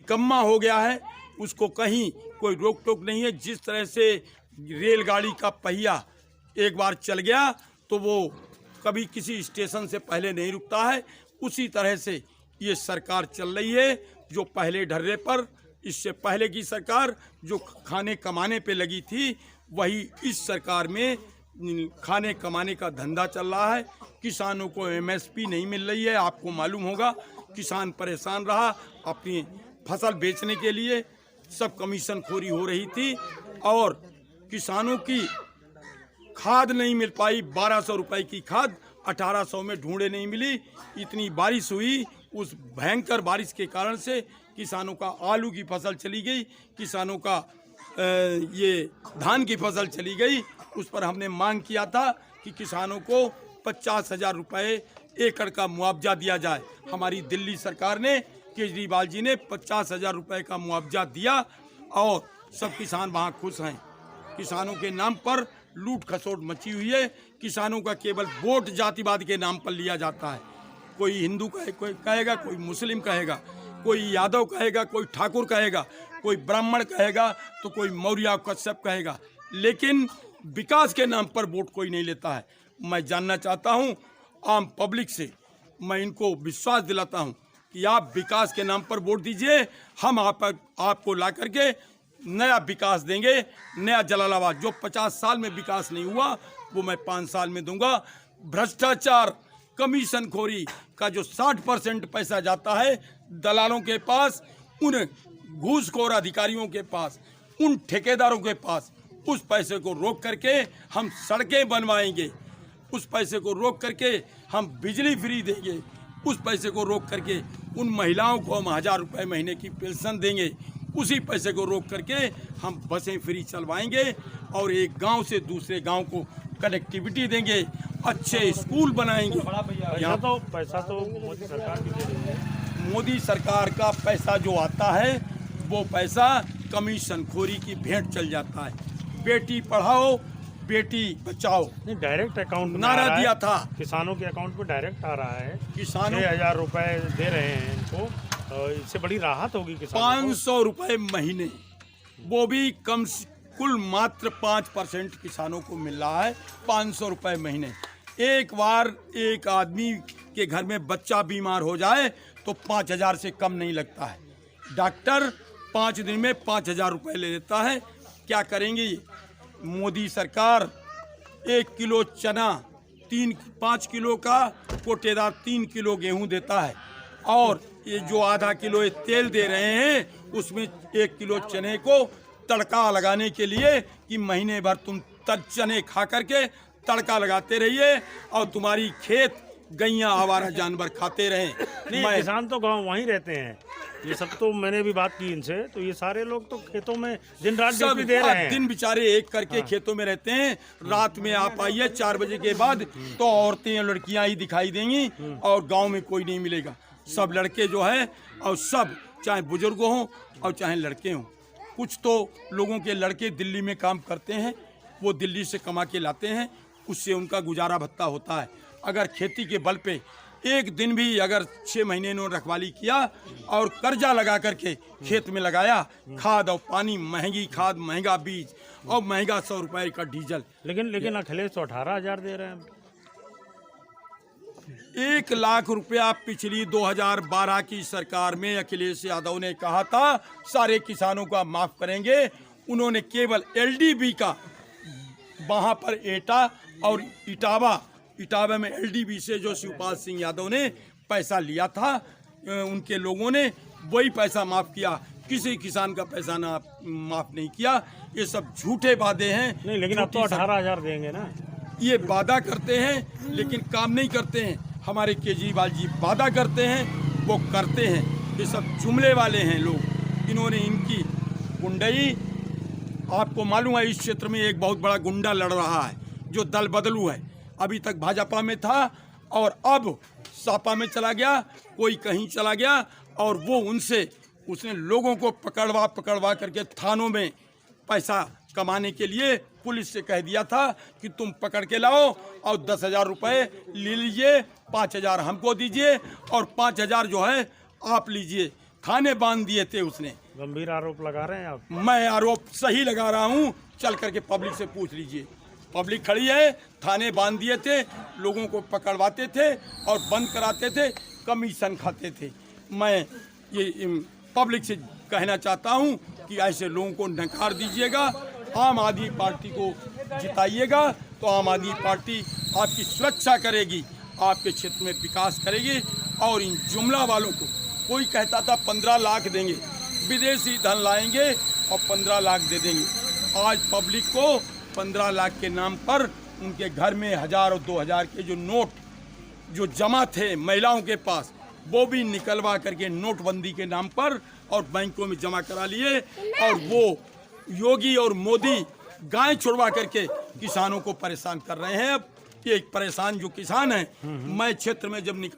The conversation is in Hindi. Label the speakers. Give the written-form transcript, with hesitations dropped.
Speaker 1: निकम्मा हो गया है, उसको कहीं कोई रोक टोक नहीं है। जिस तरह से रेलगाड़ी का पहिया एक बार चल गया तो वो कभी किसी स्टेशन से पहले नहीं रुकता है, उसी तरह से ये सरकार चल रही है। जो पहले ढर्रे पर इससे पहले की सरकार जो खाने कमाने पे लगी थी, वही इस सरकार में खाने कमाने का धंधा चल रहा है। किसानों को एमएसपी नहीं मिल रही है। आपको मालूम होगा किसान परेशान रहा अपनी फसल बेचने के लिए, सब कमीशन खोरी हो रही थी और किसानों की खाद नहीं मिल पाई। 1200 रुपए की खाद 1800 में ढूंढे नहीं मिली। इतनी बारिश हुई, उस भयंकर बारिश के कारण से किसानों का आलू की फसल चली गई, किसानों का ये धान की फसल चली गई। उस पर हमने मांग किया था कि किसानों को 50,000 रुपये एकड़ का मुआवजा दिया जाए। हमारी दिल्ली सरकार ने, केजरीवाल जी ने 50,000 रुपये का मुआवजा दिया और सब किसान वहाँ खुश हैं। किसानों के नाम पर लूट खसोट मची हुई है। किसानों का केवल वोट जातिवाद के नाम पर लिया जाता है। कोई हिंदू कोई कहेगा, कोई मुस्लिम कहेगा, कोई यादव कहेगा, कोई ठाकुर कहेगा, कोई ब्राह्मण कहेगा, तो कोई मौर्य कश्यप कहेगा, लेकिन विकास के नाम पर वोट कोई नहीं लेता है। मैं जानना चाहता हूं आम पब्लिक से, मैं इनको विश्वास दिलाता हूं कि आप विकास के नाम पर वोट दीजिए। हम आपको ला करके नया विकास देंगे। नया जलालाबाद जो 50 साल में विकास नहीं हुआ वो मैं 5 साल में दूंगा। भ्रष्टाचार, कमीशन खोरी का जो 60% पैसा जाता है दलालों के पास, उन घूसखोर अधिकारियों के पास, उन ठेकेदारों के पास, उस पैसे को रोक करके हम सड़कें बनवाएंगे। उस पैसे को रोक करके हम बिजली फ्री देंगे। उस पैसे को रोक करके उन महिलाओं को हम 1000 रुपये महीने की पेंशन देंगे। उसी पैसे को रोक करके हम बसें फ्री चलवाएंगे और एक गांव से दूसरे गांव को कनेक्टिविटी देंगे, अच्छे स्कूल बनाएंगे।
Speaker 2: पैसा तो मोदी सरकार की दे रही है।
Speaker 1: मोदी सरकार का पैसा जो आता है वो पैसा कमीशन खोरी की भेंट चल जाता है। बेटी पढ़ाओ, बेटी बचाओ,
Speaker 2: नहीं डायरेक्ट अकाउंट में
Speaker 1: नारा दिया था, किसानों
Speaker 2: किसानों के अकाउंट में डायरेक्ट आ रहा है।
Speaker 1: किसानों
Speaker 2: 6,000 रुपए दे रहे हैं इनको, तो इससे बड़ी राहत होगी किसानों
Speaker 1: 500 रुपये महीने, वो भी कुल मात्र 5% किसानों को मिल रहा है। 500 रुपये महीने। एक बार एक आदमी के घर में बच्चा बीमार हो जाए तो 5,000 से कम नहीं लगता है। डॉक्टर 5 दिन में 5,000 रुपये ले लेता है। क्या करेंगे ये? मोदी सरकार 1 किलो चना 5 किलो का कोटेदार 3 किलो गेहूं देता है और ये जो आधा किलो ये तेल दे रहे हैं उसमें 1 किलो चने को तड़का लगाने के लिए कि महीने भर तुम चने खा करके तड़का लगाते रहिए और तुम्हारी खेत गैया आवारा जानवर खाते रहें।
Speaker 2: नहीं, किसान तो गाँव वहीं रहते हैं। ये सब तो मैंने भी बात की इनसे, तो ये सारे लोग तो खेतों में दिन रात ड्यूटी दे रहे हैं।
Speaker 1: दिन बेचारे एक करके खेतों में रहते हैं। रात में आप आइए 4 बजे के बाद तो औरतें और लड़कियां ही दिखाई देंगी और गांव में कोई नहीं मिलेगा। सब लड़के जो है, और सब चाहे बुजुर्ग हों और चाहे लड़के हों। कुछ तो लोगों के लड़के दिल्ली में काम करते हैं, वो दिल्ली से कमा के लाते हैं, उससे उनका गुजारा भत्ता होता है। अगर खेती के बल पे एक दिन भी अगर 6 महीने ने रखवाली किया और कर्जा लगा करके खेत में लगाया, खाद और पानी, महंगी खाद, महंगा बीज और महंगा 100 रुपये का डीजल।
Speaker 2: लेकिन अखिलेश तो 18,000 दे रहे हैं।
Speaker 1: 1 लाख रुपया पिछली 2012 की सरकार में अखिलेश यादव ने कहा था सारे किसानों का माफ करेंगे। उन्होंने केवल एलडीबी का वहाँ पर एटा और इटावा में एलडीबी से जो शिवपाल सिंह यादव ने पैसा लिया था, उनके लोगों ने वही पैसा माफ़ किया। किसी किसान का पैसा ना माफ़ नहीं किया। ये सब झूठे वादे हैं।
Speaker 2: नहीं, लेकिन अब तो 18,000 देंगे ना।
Speaker 1: ये वादा करते हैं लेकिन काम नहीं करते हैं। हमारे केजरीवाल जी वादा करते हैं, वो करते हैं। ये सब जुमले वाले हैं लोग। इन्होंने इनकी गुंडई, आपको मालूम है इस क्षेत्र में एक बहुत बड़ा गुंडा लड़ रहा है जो दल बदलू है। अभी तक भाजपा में था और अब सपा में चला गया, कोई कहीं चला गया और वो उसने लोगों को पकड़वा करके थानों में पैसा कमाने के लिए पुलिस से कह दिया था कि तुम पकड़ के लाओ और 10,000 रुपये ले लीजिए, 5,000 हमको दीजिए और 5,000 जो है आप लीजिए। थाने बांध दिए थे उसने।
Speaker 2: गंभीर आरोप लगा रहे हैं आप।
Speaker 1: मैं आरोप सही लगा रहा हूँ, चल करके पब्लिक से पूछ लीजिए। पब्लिक खड़ी है, थाने बांध दिए थे, लोगों को पकड़वाते थे और बंद कराते थे, कमीशन खाते थे। मैं ये पब्लिक से कहना चाहता हूँ कि ऐसे लोगों को नकार दीजिएगा, आम आदमी पार्टी को जिताइएगा, तो आम आदमी पार्टी आपकी सुरक्षा करेगी, आपके क्षेत्र में विकास करेगी। और इन जुमला वालों को, कोई कहता था 15 लाख देंगे, विदेशी धन लाएंगे और 15 लाख दे देंगे। आज पब्लिक को 15 लाख के नाम पर उनके घर में 1000 और 2000 के जो नोट जो जमा थे महिलाओं के पास, वो भी निकलवा करके नोटबंदी के नाम पर और बैंकों में जमा करा लिए। और वो योगी और मोदी गाय छुड़वा करके किसानों को परेशान कर रहे हैं। अब ये परेशान जो किसान हैं, मैं क्षेत्र में जब निकल